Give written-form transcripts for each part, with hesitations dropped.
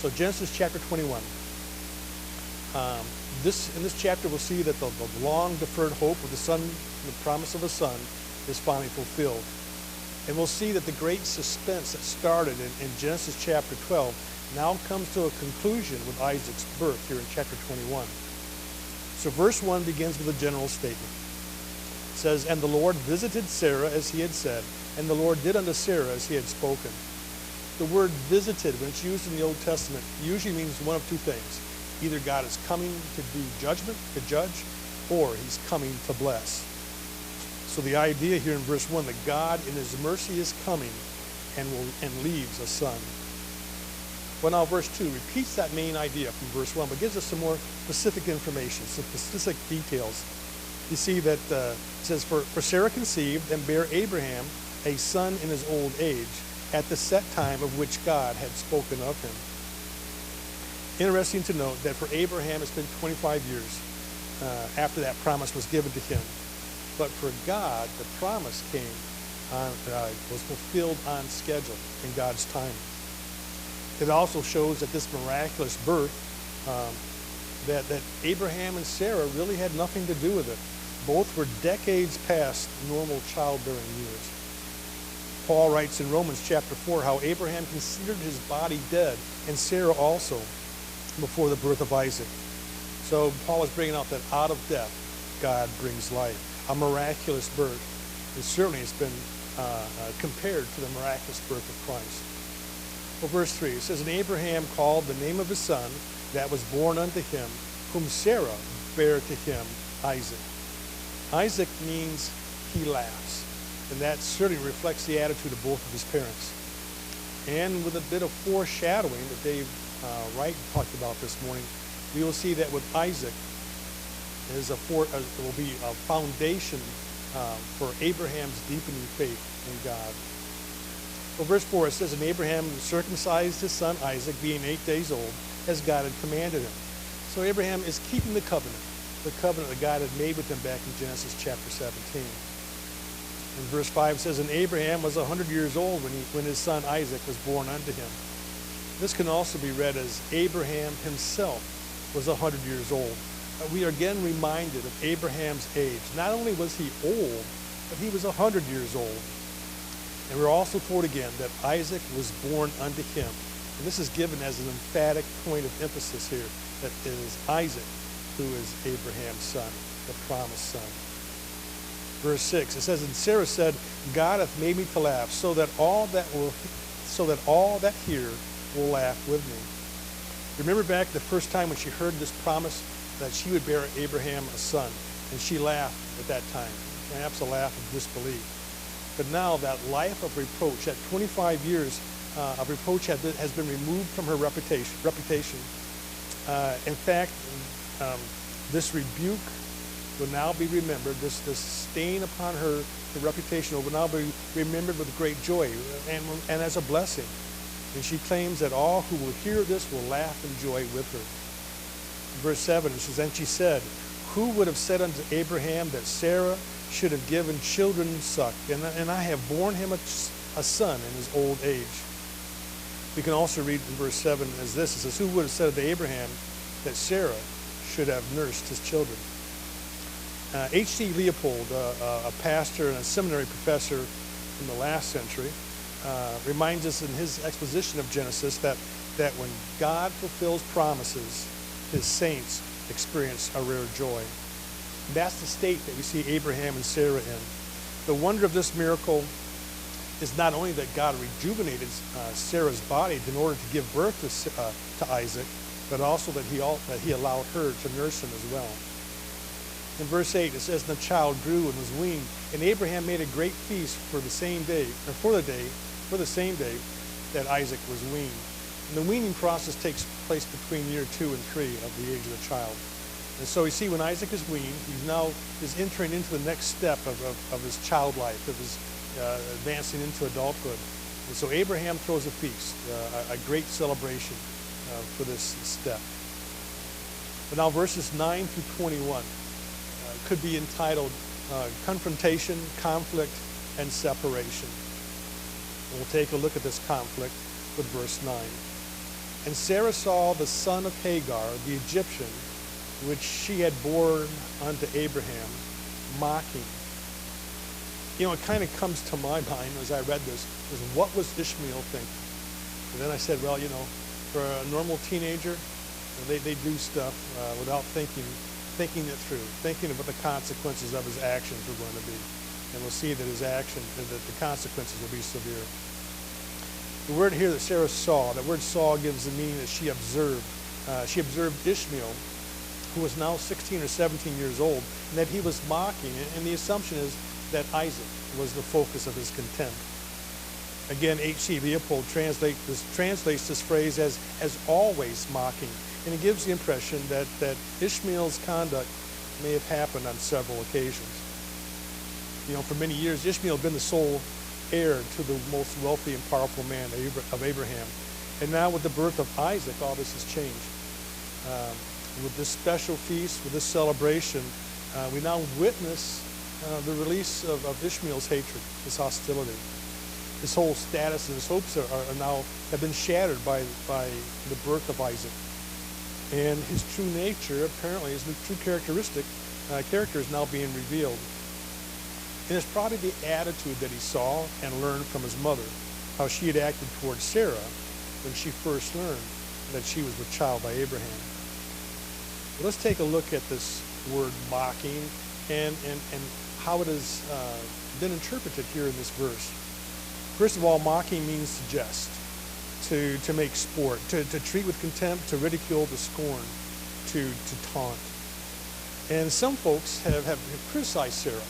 So Genesis chapter 21. In this chapter, we'll see that the long-deferred hope of the son, the promise of a son, is finally fulfilled. And we'll see that the great suspense that started in Genesis chapter 12 now comes to a conclusion with Isaac's birth here in chapter 21. So verse 1 begins with a general statement. It says, "And the Lord visited Sarah as he had said, and the Lord did unto Sarah as he had spoken." The word visited, when it's used in the Old Testament, usually means one of two things. Either God is coming to do judgment, to judge, or he's coming to bless. So the idea here in verse 1, that God in his mercy is coming and leaves a son. Well, now verse 2 repeats that main idea from verse 1, but gives us some more specific information, some specific details. You see that it says, For Sarah conceived and bare Abraham a son in his old age, at the set time of which God had spoken of him. Interesting to note that for Abraham it's been 25 years after that promise was given to him. But for God, the promise was fulfilled on schedule in God's time. It also shows that this miraculous birth, that Abraham and Sarah really had nothing to do with it. Both were decades past normal childbearing years. Paul writes in Romans chapter 4 how Abraham considered his body dead, and Sarah also, before the birth of Isaac. So Paul is bringing out that out of death, God brings life. A miraculous birth. And certainly it's been compared to the miraculous birth of Christ. Well, verse 3, it says, "And Abraham called the name of his son that was born unto him, whom Sarah bare to him, Isaac." Isaac means he laughs. And that certainly reflects the attitude of both of his parents. And with a bit of foreshadowing that Dave Wright talked about this morning, we will see that with Isaac, will be a foundation for Abraham's deepening faith in God. Well, verse 4, it says, "And Abraham circumcised his son Isaac, being 8 days old, as God had commanded him." So Abraham is keeping the covenant that God had made with him back in Genesis chapter 17. In verse 5 it says, "And Abraham was 100 years old when his son Isaac was born unto him." This can also be read as Abraham himself was 100 years old. We are again reminded of Abraham's age. Not only was he old, but he was 100 years old. And we're also told again that Isaac was born unto him. And this is given as an emphatic point of emphasis here, that it is Isaac who is Abraham's son, the promised son. Verse 6, it says, "And Sarah said, God hath made me to laugh, so that all that hear will laugh with me." Remember back the first time when she heard this promise that she would bear Abraham a son, and she laughed at that time, perhaps a laugh of disbelief. But now that life of reproach, that 25 years of reproach has been removed from her reputation. In fact, this rebuke will now be remembered. This stain upon her reputation will now be remembered with great joy and as a blessing. And she claims that all who will hear this will laugh and joy with her. Verse 7, it says, "And she said, Who would have said unto Abraham that Sarah should have given children suck, and I have borne him a son in his old age?" We can also read in verse 7 as this. It says, "Who would have said unto Abraham that Sarah should have nursed his children?" H.C. Leopold, a pastor and a seminary professor in the last century, reminds us in his exposition of Genesis that when God fulfills promises, his saints experience a rare joy. That's the state that we see Abraham and Sarah in. The wonder of this miracle is not only that God rejuvenated Sarah's body in order to give birth to Isaac, but also that he allowed her to nurse him as well. In verse 8 it says, "And the child grew and was weaned, and Abraham made a great feast for the same day that Isaac was weaned." And the weaning process takes place between year 2 and 3 of the age of the child. And so we see when Isaac is weaned, he now is entering into the next step of his child life, of his advancing into adulthood. And so Abraham throws a feast, a great celebration for this step. But now verses 9 through 21 could be entitled Confrontation, Conflict, and Separation. And we'll take a look at this conflict with verse 9. And Sarah saw the son of Hagar, the Egyptian, which she had borne unto Abraham, mocking. You know, it kind of comes to my mind as I read this, is what was Ishmael thinking? And then I said, well, you know, for a normal teenager, they do stuff without thinking it through, thinking about the consequences of his actions were going to be. And we'll see that his action, that the consequences will be severe. The word here that Sarah saw, that word saw gives the meaning that she observed. She observed Ishmael, who was now 16 or 17 years old, and that he was mocking. And the assumption is that Isaac was the focus of his contempt. Again, H.C. Leopold translates this phrase as always mocking. And it gives the impression that Ishmael's conduct may have happened on several occasions. You know, for many years, Ishmael had been the sole heir to the most wealthy and powerful man of Abraham. And now with the birth of Isaac, all this has changed. With this special feast, with this celebration, we now witness the release of Ishmael's hatred, his hostility. His whole status and his hopes have been shattered by the birth of Isaac. And his true nature, apparently, his true character is now being revealed. And it's probably the attitude that he saw and learned from his mother, how she had acted towards Sarah when she first learned that she was with child by Abraham. Well, let's take a look at this word mocking and how it has been interpreted here in this verse. First of all, mocking means to jest, to make sport, to treat with contempt, to ridicule, to scorn, to taunt. And some folks have criticized Sarah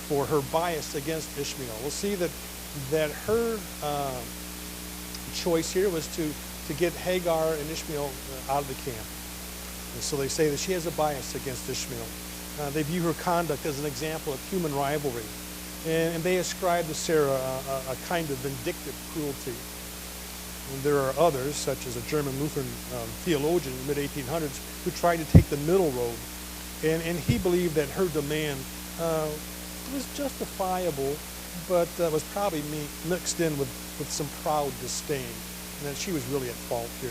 for her bias against Ishmael. We'll see that her choice here was to get Hagar and Ishmael out of the camp. And so they say that she has a bias against Ishmael. They view her conduct as an example of human rivalry. And they ascribe to Sarah a kind of vindictive cruelty. And there are others, such as a German Lutheran theologian in the mid-1800s, who tried to take the middle road. And he believed that her demand was justifiable, but was probably mixed in with some proud disdain, and that she was really at fault here.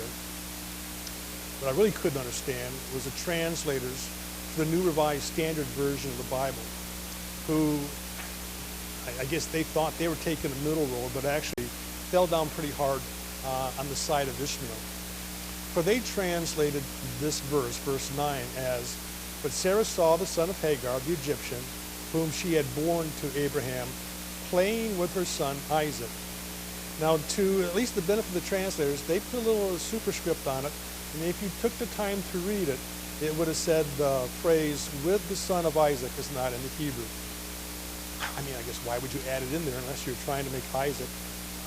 What I really couldn't understand was the translators for the New Revised Standard Version of the Bible, who I guess they thought they were taking a middle road, but actually fell down pretty hard on the side of Ishmael. For they translated this verse, verse 9, as, "But Sarah saw the son of Hagar, the Egyptian, whom she had borne to Abraham, playing with her son Isaac." Now, to at least the benefit of the translators, they put a little superscript on it, and if you took the time to read it, it would have said the phrase, "with the son of Isaac," is not in the Hebrew. I mean, I guess why would you add it in there unless you're trying to make Isaac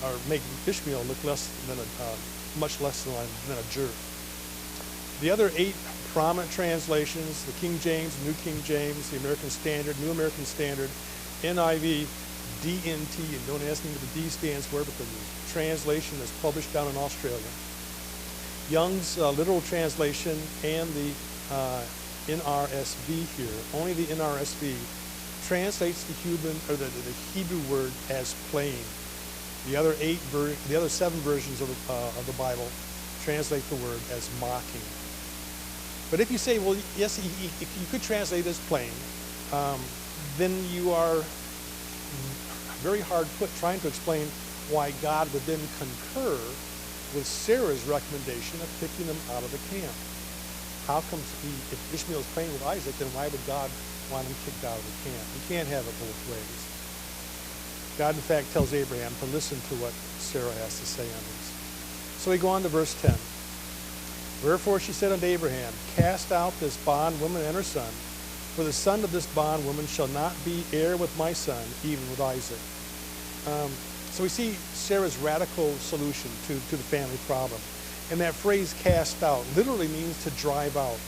or make Ishmael look much less than a jerk? The other 8 prominent translations, the King James, New King James, the American Standard, New American Standard, NIV, DNT, and don't ask me what the D stands for, but the translation is published down in Australia. Young's literal translation and the NRSV here, only the NRSV, translates the Hebrew word as playing. The other 7 versions of the Bible translate the word as mocking. But if you say, well, yes, you could translate as playing, then you are very hard put trying to explain why God would then concur with Sarah's recommendation of kicking them out of the camp. How come if Ishmael is playing with Isaac, then why would God want him kicked out of the camp? You can't have it both ways. God, in fact, tells Abraham to listen to what Sarah has to say on this. So we go on to verse 10. "Wherefore she said unto Abraham, Cast out this bondwoman and her son, for the son of this bondwoman shall not be heir with my son, even with Isaac." So we see Sarah's radical solution to the family problem. And that phrase, "cast out," literally means to drive out.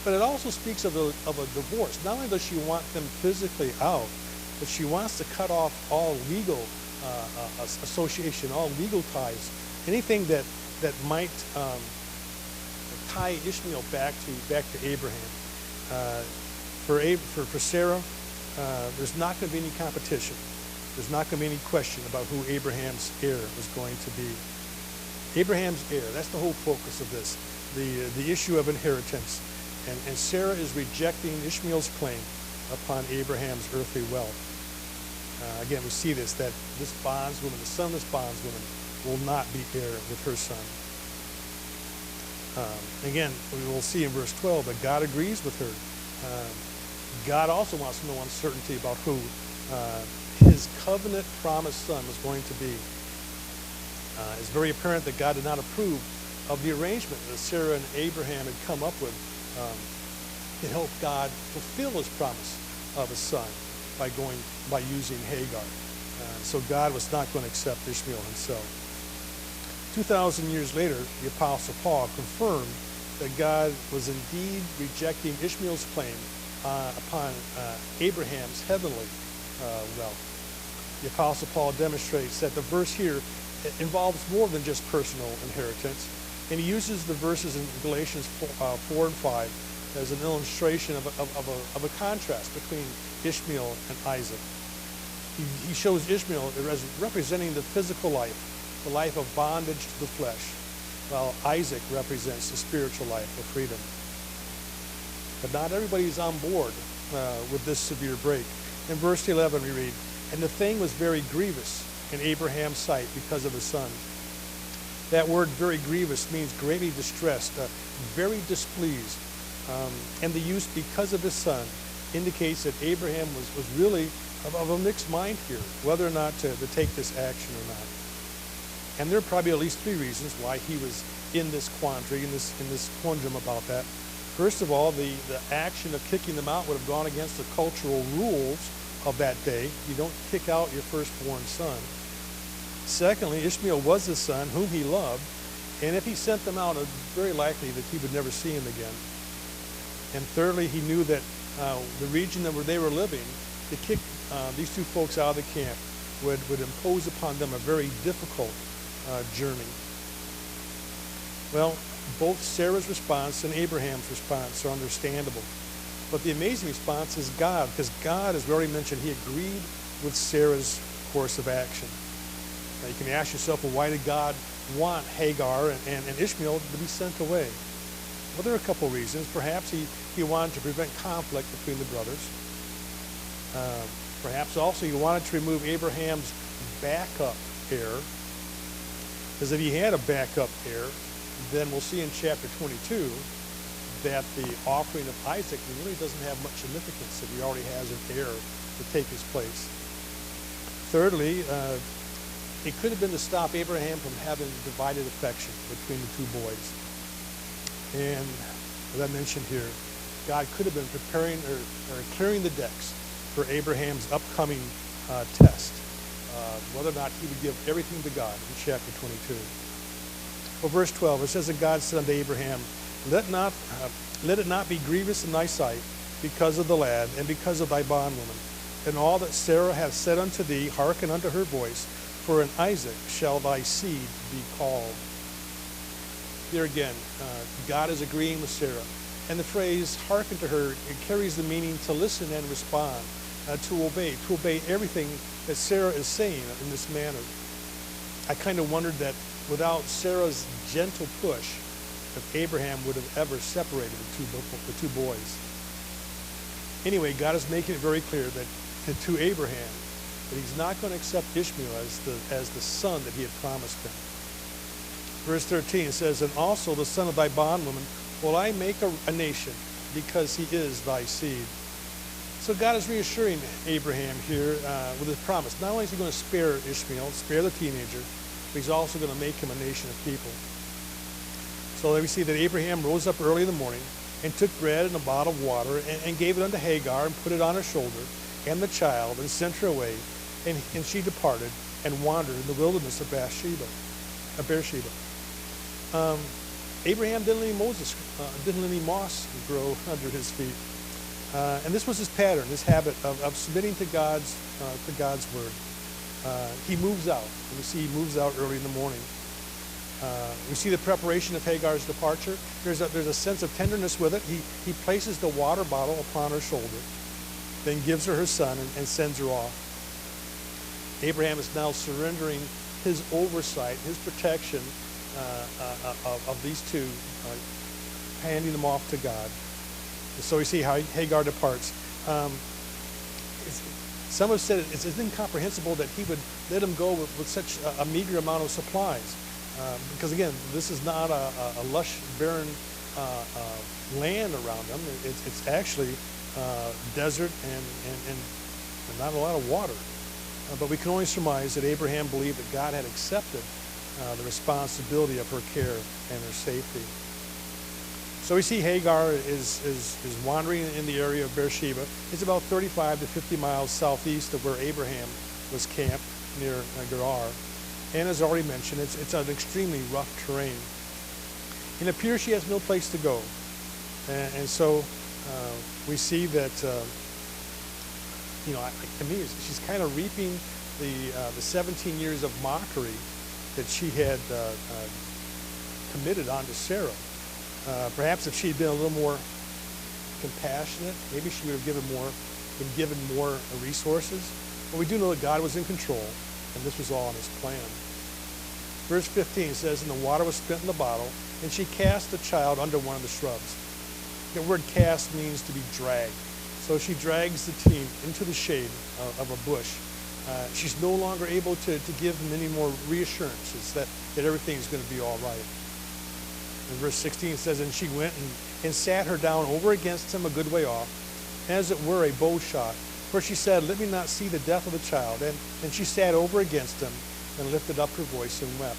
But it also speaks of a divorce. Not only does she want them physically out, but she wants to cut off all legal association, all legal ties, anything that might tie Ishmael back to Abraham. For Sarah, there's not going to be any competition. There's not going to be any question about who Abraham's heir was going to be. Abraham's heir. That's the whole focus of this, the issue of inheritance. And Sarah is rejecting Ishmael's claim upon Abraham's earthly wealth. Again, we see this, that this bondswoman, the son of this bondwoman, will not be heir with her son. Again, we will see in verse 12 that God agrees with her. God also wants no uncertainty about who his covenant promised son was going to be. It's very apparent that God did not approve of the arrangement that Sarah and Abraham had come up with to help God fulfill his promise of a son by using Hagar. So God was not going to accept Ishmael himself. 2,000 years later, the Apostle Paul confirmed that God was indeed rejecting Ishmael's claim upon Abraham's heavenly wealth. The Apostle Paul demonstrates that the verse here involves more than just personal inheritance, and he uses the verses in Galatians 4 and 5 as an illustration of a contrast between Ishmael and Isaac. He shows Ishmael as representing the physical life, the life of bondage to the flesh, while Isaac represents the spiritual life of freedom. But not everybody is on board with this severe break. In verse 11 we read, "And the thing was very grievous in Abraham's sight because of his son." That word very grievous means greatly distressed, very displeased. And the use because of his son indicates that Abraham was really of a mixed mind here, whether or not to take this action or not. And there are probably at least three reasons why he was in this quandary, in this conundrum about that. First of all, the action of kicking them out would have gone against the cultural rules of that day. You don't kick out your firstborn son. Secondly, Ishmael was his son whom he loved, and if he sent them out, it's very likely that he would never see him again. And thirdly, he knew that the region where they were living, to kick these two folks out of the camp would impose upon them a very difficult journey. Well, both Sarah's response and Abraham's response are understandable. But the amazing response is God, because God, as we already mentioned, he agreed with Sarah's course of action. Now you can ask yourself, well, why did God want Hagar and Ishmael to be sent away? Well, there are a couple reasons. Perhaps he wanted to prevent conflict between the brothers. Perhaps also he wanted to remove Abraham's backup heir. Because if he had a backup heir, then we'll see in chapter 22 that the offering of Isaac really doesn't have much significance if he already has an heir to take his place. Thirdly, it could have been to stop Abraham from having divided affection between the two boys. And as I mentioned here, God could have been preparing or clearing the decks for Abraham's upcoming test, whether or not he would give everything to God in chapter 22. Well, verse 12, it says that God said unto Abraham, let it not be grievous in thy sight because of the lad and because of thy bondwoman. And all that Sarah hath said unto thee, hearken unto her voice, for in Isaac shall thy seed be called. Here again, God is agreeing with Sarah. And the phrase, hearken to her, it carries the meaning to listen and respond, to obey everything that Sarah is saying in this manner. I kind of wondered that without Sarah's gentle push, if Abraham would have ever separated the two boys. Anyway, God is making it very clear that to Abraham that he's not going to accept Ishmael as the son that he had promised him. Verse 13 says, and also the son of thy bondwoman will I make a nation, because he is thy seed. So God is reassuring Abraham here with his promise. Not only is he going to spare Ishmael, spare the teenager, but he's also going to make him a nation of people. So there we see that Abraham rose up early in the morning and took bread and a bottle of water and gave it unto Hagar and put it on her shoulder and the child and sent her away. And she departed and wandered in the wilderness of Beersheba. Abraham didn't let any moss grow under his feet. And this was his pattern, his habit of submitting to God's word. He moves out. And we see he moves out early in the morning. We see the preparation of Hagar's departure. There's a sense of tenderness with it. He places the water bottle upon her shoulder, then gives her son and sends her off. Abraham is now surrendering his oversight, his protection of these two, handing them off to God. So we see how Hagar departs. Some have said it's incomprehensible that he would let him go with such a meager amount of supplies. Because again, this is not a lush, barren land around them. It's actually desert and not a lot of water. But we can only surmise that Abraham believed that God had accepted the responsibility of her care and her safety. So we see Hagar is wandering in the area of Beersheba. It's about 35 to 50 miles southeast of where Abraham was camped near Gerar. And as already mentioned, it's an extremely rough terrain. It appears she has no place to go. And so we see that, to me, she's kind of reaping the 17 years of mockery that she had committed onto Sarah. Perhaps if she had been a little more compassionate, maybe she would have been given more resources. But we do know that God was in control, and this was all in his plan. Verse 15 says, "And the water was spent in the bottle, and she cast the child under one of the shrubs." The word cast means to be dragged. So she drags the teen into the shade of a bush. She's no longer able to give him any more reassurances that everything's going to be all right. And verse 16 says, "And she went and sat her down over against him a good way off, as it were a bow shot. For she said, Let me not see the death of the child. And she sat over against him and lifted up her voice and wept."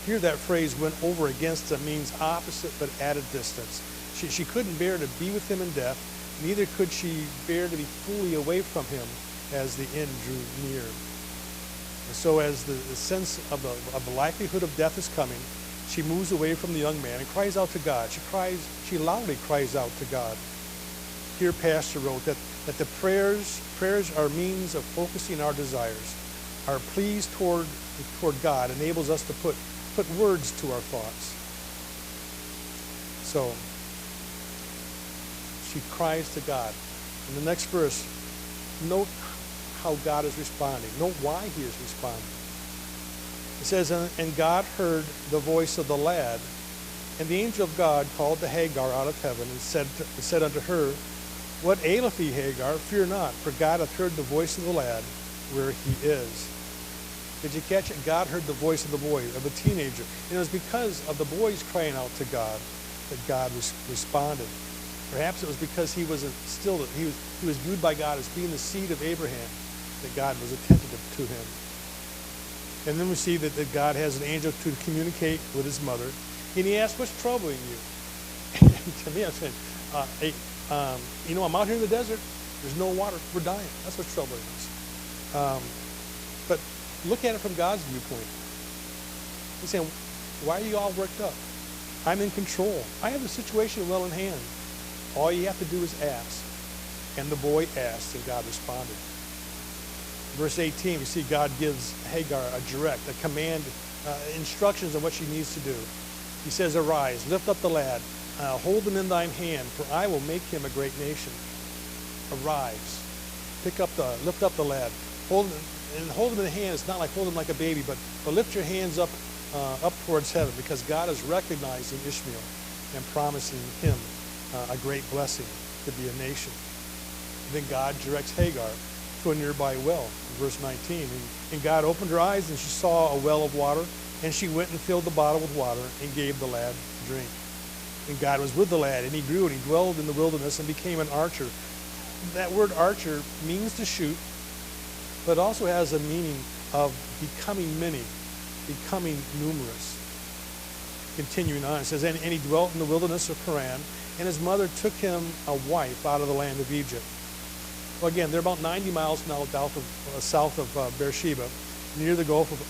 Here that phrase, "went over against him," means opposite but at a distance. She couldn't bear to be with him in death, neither could she bear to be fully away from him as the end drew near. And so as the sense of the likelihood of death is coming, she moves away from the young man and cries out to God. She loudly cries out to God. Here Pastor wrote that the prayers are means of focusing our desires. Our pleas toward God enables us to put words to our thoughts. So she cries to God. In the next verse, note how God is responding. Note why he is responding. It says, "And God heard the voice of the lad, and the angel of God called to Hagar out of heaven and said unto her, What aileth thee, Hagar? Fear not, for God hath heard the voice of the lad where he is." Did you catch it? God heard the voice of the boy, of the teenager. And it was because of the boys crying out to God that God responded. Perhaps it was because he was viewed by God as being the seed of Abraham, that God was attentive to him. And then we see that God has an angel to communicate with his mother. And he asks, "What's troubling you?" And to me, I'm saying, I'm out here in the desert. There's no water. We're dying. That's what's troubling us. But look at it from God's viewpoint. He's saying, "Why are you all worked up? I'm in control. I have the situation well in hand. All you have to do is ask." And the boy asked, and God responded. Verse 18, we see God gives Hagar a command, instructions on what she needs to do. He says, "Arise, lift up the lad, hold him in thine hand, for I will make him a great nation." Arise, lift up the lad, hold him in the hand. It's not like hold him like a baby, but lift your hands up towards heaven, because God is recognizing Ishmael and promising him a great blessing to be a nation. And then God directs Hagar to a nearby well, verse 19. And God opened her eyes, and she saw a well of water, and she went and filled the bottle with water and gave the lad to drink. And God was with the lad, and he grew, and he dwelled in the wilderness and became an archer. That word archer means to shoot, but also has a meaning of becoming many, becoming numerous. Continuing on, it says, and he dwelt in the wilderness of Paran, and his mother took him a wife out of the land of Egypt. Well, again, they're about 90 miles now south of Beersheba, near the Gulf of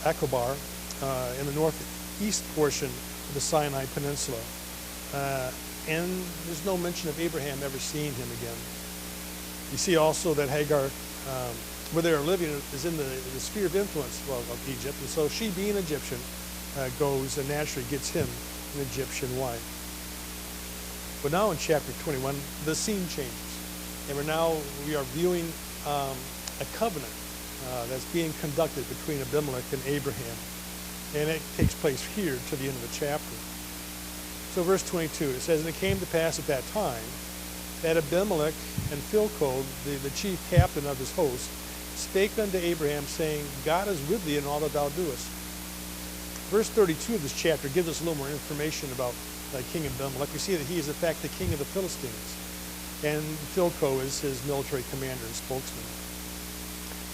Aqaba, in the northeast portion of the Sinai Peninsula. And there's no mention of Abraham ever seeing him again. You see also that Hagar, where they are living, is in the sphere of influence of Egypt. And so she, being Egyptian, goes and naturally gets him an Egyptian wife. But now in chapter 21, the scene changes. And we are viewing a covenant that's being conducted between Abimelech and Abraham. And it takes place here to the end of the chapter. So verse 22, it says, "And it came to pass at that time that Abimelech and Phicol, the chief captain of his host, spake unto Abraham, saying, God is with thee in all that thou doest." Verse 32 of this chapter gives us a little more information about King Abimelech. We see that he is in fact the king of the Philistines, and Phicol is his military commander and spokesman.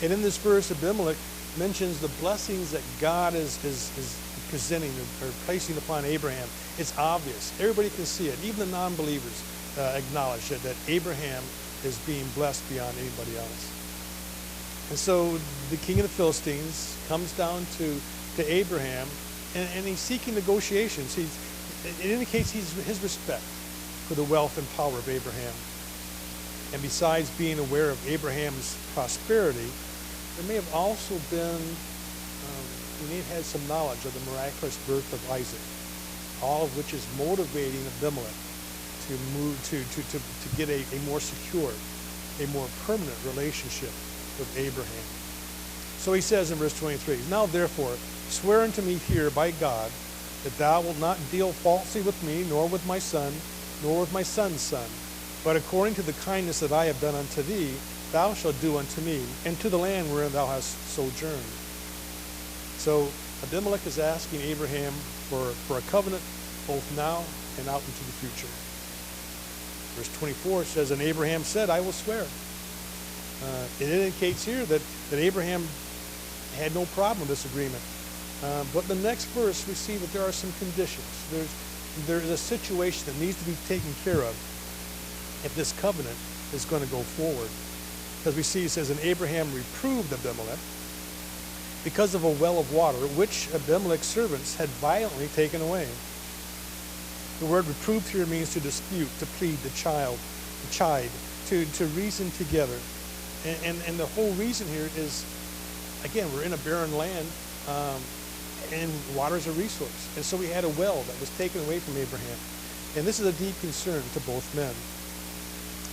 And in this verse, Abimelech mentions the blessings that God is presenting or placing upon Abraham. It's obvious. Everybody can see it. Even the non-believers acknowledge that Abraham is being blessed beyond anybody else. And so the king of the Philistines comes down to Abraham, and he's seeking negotiations. It indicates his respect for the wealth and power of Abraham. And besides being aware of Abraham's prosperity, there may have also been, he may have had some knowledge of the miraculous birth of Isaac, all of which is motivating Abimelech to move to get a more secure, a more permanent relationship with Abraham. So he says in verse 23, "Now therefore swear unto me here by God that thou wilt not deal falsely with me, nor with my son, nor with my son's son, but according to the kindness that I have done unto thee, thou shalt do unto me, and to the land wherein thou hast sojourned." So Abimelech is asking Abraham for a covenant both now and out into the future. Verse 24 says, "And Abraham said, I will swear." It indicates here that Abraham had no problem with this agreement. But the next verse, we see that there are some conditions. There's a situation that needs to be taken care of if this covenant is going to go forward. Because we see it says, "And Abraham reproved Abimelech because of a well of water, which Abimelech's servants had violently taken away." The word reproved here means to dispute, to plead, to chide, to reason together. And the whole reason here is, again, we're in a barren land, and water is a resource. And so we had a well that was taken away from Abraham. And this is a deep concern to both men.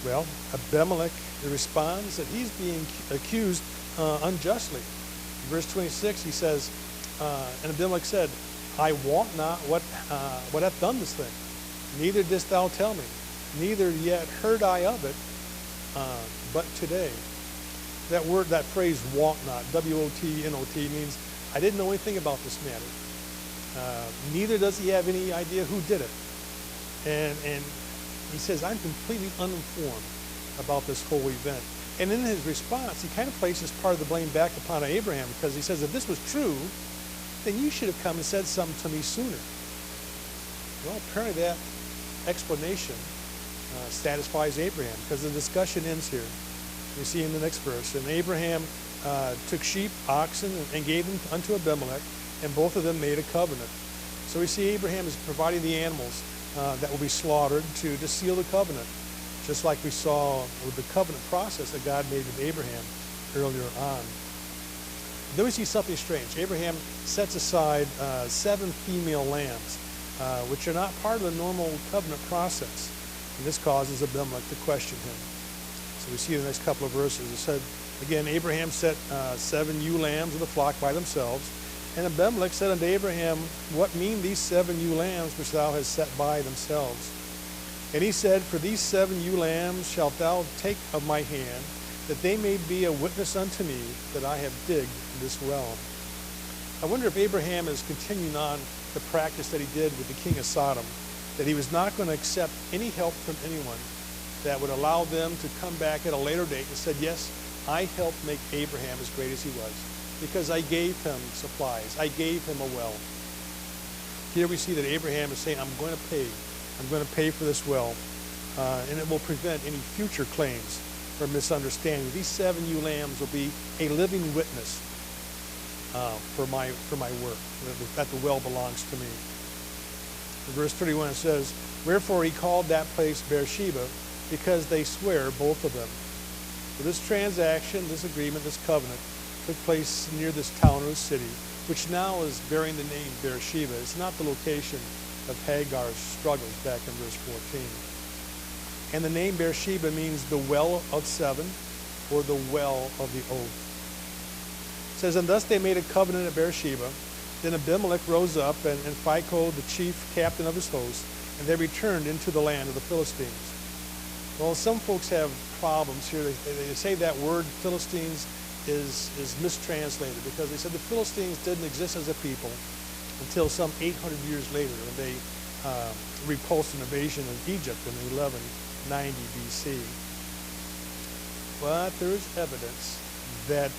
Well, Abimelech responds that he's being accused unjustly. In verse 26, he says, "And Abimelech said, I wot not what hath done this thing. Neither didst thou tell me, neither yet heard I of it, but today." That phrase, "wot not," W-O-T-N-O-T, means I didn't know anything about this matter. Neither does he have any idea who did it. And he says, I'm completely uninformed about this whole event. And in his response, he kind of places part of the blame back upon Abraham, because he says, if this was true, then you should have come and said something to me sooner. Well, apparently that explanation satisfies Abraham, because the discussion ends here. We see in the next verse, "And Abraham took sheep, oxen, and gave them unto Abimelech, and both of them made a covenant." So we see Abraham is providing the animals that will be slaughtered to seal the covenant, just like we saw with the covenant process that God made with Abraham earlier on. Then we see something strange. Abraham sets aside 7 female lambs, which are not part of the normal covenant process. And this causes Abimelech to question him. So we see in the next couple of verses, it said, again, Abraham set 7 ewe lambs of the flock by themselves. And Abimelech said unto Abraham, What mean these 7 ewe lambs which thou hast set by themselves? And he said, For these 7 ewe lambs shalt thou take of my hand, that they may be a witness unto me that I have digged this well. I wonder if Abraham is continuing on the practice that he did with the king of Sodom, that he was not going to accept any help from anyone that would allow them to come back at a later date and said, yes, I helped make Abraham as great as he was, because I gave him supplies. I gave him a well. Here we see that Abraham is saying, I'm going to pay. I'm going to pay for this well, and it will prevent any future claims or misunderstanding. These 7 ewe lambs will be a living witness for my work, that the well belongs to me. In verse 31 it says, Wherefore he called that place Beersheba, because they swear, both of them. So this transaction, this agreement, this covenant took place near this town or this city, which now is bearing the name Beersheba. It's not the location of Hagar's struggles back in verse 14. And the name Beersheba means the well of 7, or the well of the oath. It says, And thus they made a covenant at Beersheba, Then Abimelech rose up, and Phicol, the chief captain of his host, and they returned into the land of the Philistines. Well, some folks have problems here. They say that word Philistines is mistranslated because they said the Philistines didn't exist as a people until some 800 years later when they repulsed an invasion of Egypt in 1190 BC. But there is evidence that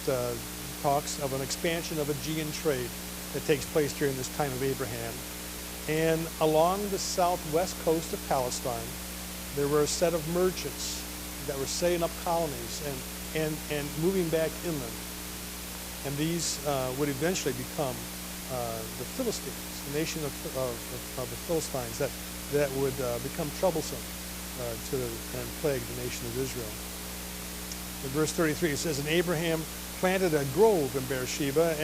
talks of an expansion of Aegean trade that takes place during this time of Abraham. And along the southwest coast of Palestine, there were a set of merchants that were setting up colonies and moving back inland. And these would eventually become the Philistines, the nation of the Philistines that would become troublesome and plague the nation of Israel. In verse 33, it says, "And Abraham planted a grove in Beersheba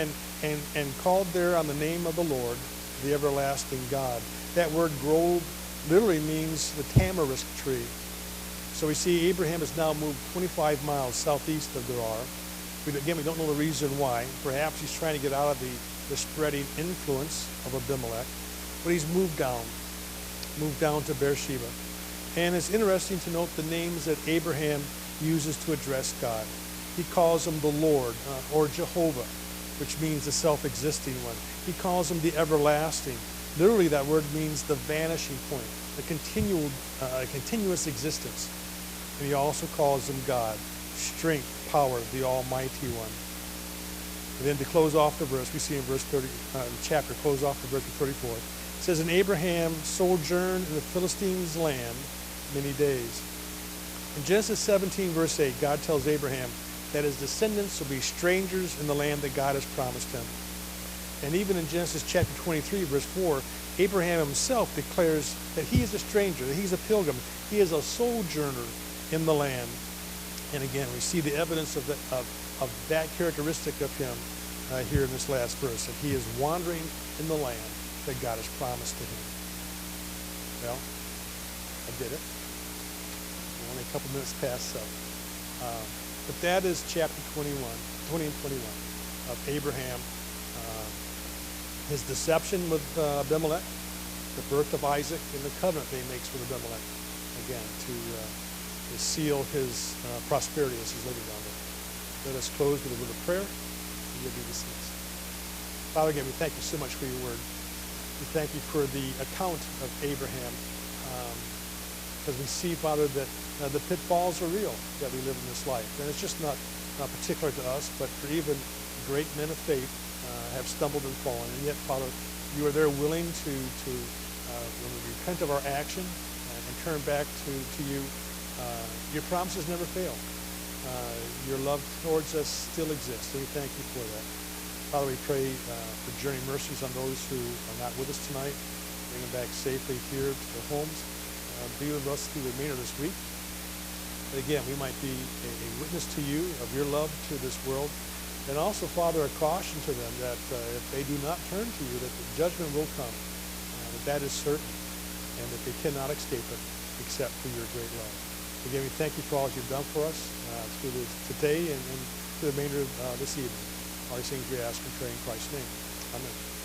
and called there on the name of the Lord, the everlasting God." That word grove literally means the tamarisk tree. So we see Abraham has now moved 25 miles southeast of Gerar. Again, we don't know the reason why. Perhaps he's trying to get out of the spreading influence of Abimelech. But he's moved down to Beersheba. And it's interesting to note the names that Abraham uses to address God. He calls him the Lord, or Jehovah, which means the self-existing one. He calls him the everlasting. Literally, that word means the vanishing point, a continuous existence. And he also calls him God, strength, power, the Almighty One. And then to close off the verse, we see in verse 30, chapter, close off the verse 34. It says, "And Abraham sojourned in the Philistines' land many days." In Genesis 17, verse 8, God tells Abraham that his descendants will be strangers in the land that God has promised him. And even in Genesis chapter 23, verse 4, Abraham himself declares that he is a stranger, that he's a pilgrim. He is a sojourner in the land. And again, we see the evidence of that characteristic of him here in this last verse, that he is wandering in the land that God has promised to him. Well, I did it. Only a couple minutes past 7. But that is chapter 20 and 21 of Abraham, his deception with Abimelech, the birth of Isaac, and the covenant that he makes with Abimelech, again, to seal his prosperity as he's living down there. Let us close with a little prayer, and you'll be dismissed. Father, again, we thank you so much for your word. We thank you for the account of Abraham, because we see, Father, that the pitfalls are real that we live in this life. And it's just not particular to us, but for even great men of faith have stumbled and fallen. And yet, Father, you are there willing to when we repent of our action and turn back to you. Your promises never fail. Your love towards us still exists, and we thank you for that. Father, we pray for journey mercies on those who are not with us tonight. Bring them back safely here to their homes. Be with us through the remainder of this week. And again, we might be a witness to you of your love to this world. And also, Father, a caution to them that if they do not turn to you, that the judgment will come. That is certain. And that they cannot escape it except for your great love. Again, we thank you for all you've done for us through today and through the remainder of this evening. All these things we ask and pray in Christ's name. Amen.